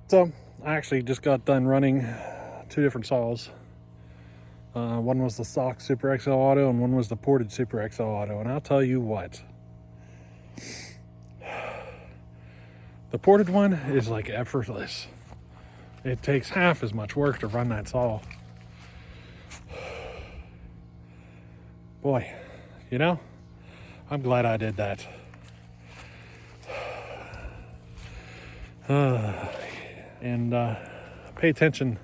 So I actually just got done running 2 different saws. One was the stock Super XL Auto and one was the ported Super XL Auto. And I'll tell you what, the ported one is like effortless. It takes half as much work to run that saw. Boy, you know, I'm glad I did that. And pay attention.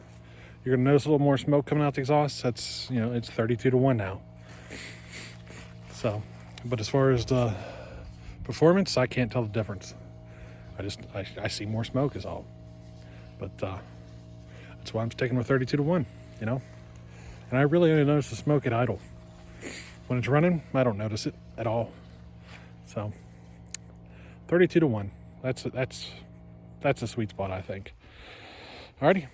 You're gonna notice a little more smoke coming out the exhaust. That's, you know, it's 32-1 now. So, but as far as the performance, I can't tell the difference. I see more smoke is all. But that's why I'm sticking with 32-1, you know. And I really only notice the smoke at idle. When it's running, I don't notice it at all. So 32-1. That's a sweet spot, I think. Alrighty.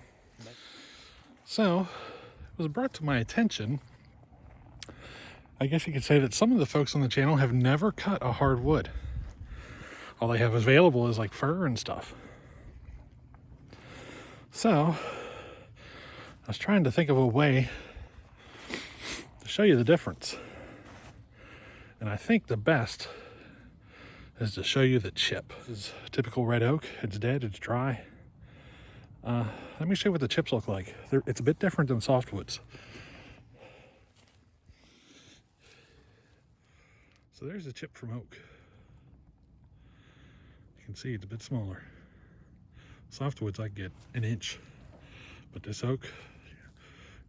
So, it was brought to my attention, I guess you could say, that some of the folks on the channel have never cut a hardwood. All they have available is like fir and stuff. So, I was trying to think of a way to show you the difference. And I think the best is to show you the chip. This is typical red oak. It's dead, it's dry. Let me show you what the chips look like. It's a bit different than softwoods. So there's a chip from oak. You can see it's a bit smaller. Softwoods I get 1 inch, but this oak,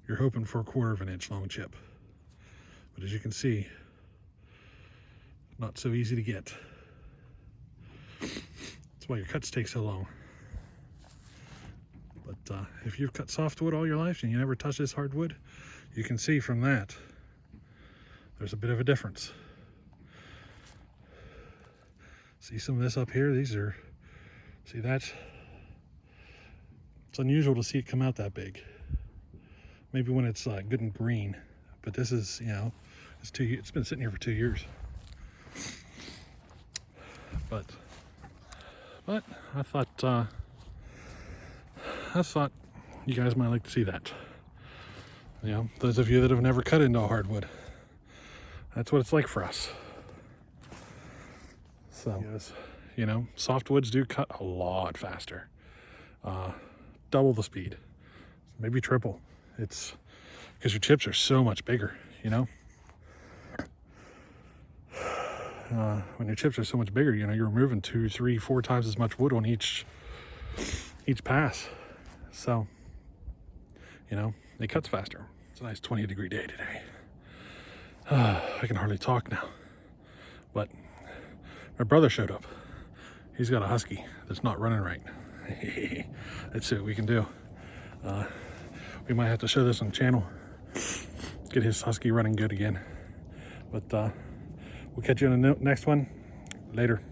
you're hoping for 1/4 of an inch long chip. But as you can see, not so easy to get. That's why your cuts take so long. But if you've cut softwood all your life and you never touch this hardwood, you can see from that there's a bit of a difference. See some of this up here? See that? It's unusual to see it come out that big. Maybe when it's good and green, but this is, you know, it's been sitting here for 2 years. But I thought you guys might like to see that. You know, those of you that have never cut into a hardwood, that's what it's like for us. So, you know, softwoods do cut a lot faster. Double the speed, maybe triple. It's because your chips are so much bigger, you know. When your chips are so much bigger, you know, you're removing 2, 3, 4 times as much wood on each pass. So, you know, it cuts faster. It's a nice 20-degree day today. I can hardly talk now. But my brother showed up. He's got a husky that's not running right. Let's see what we can do. We might have to show this on the channel. Get his husky running good again. But we'll catch you in the next one. Later.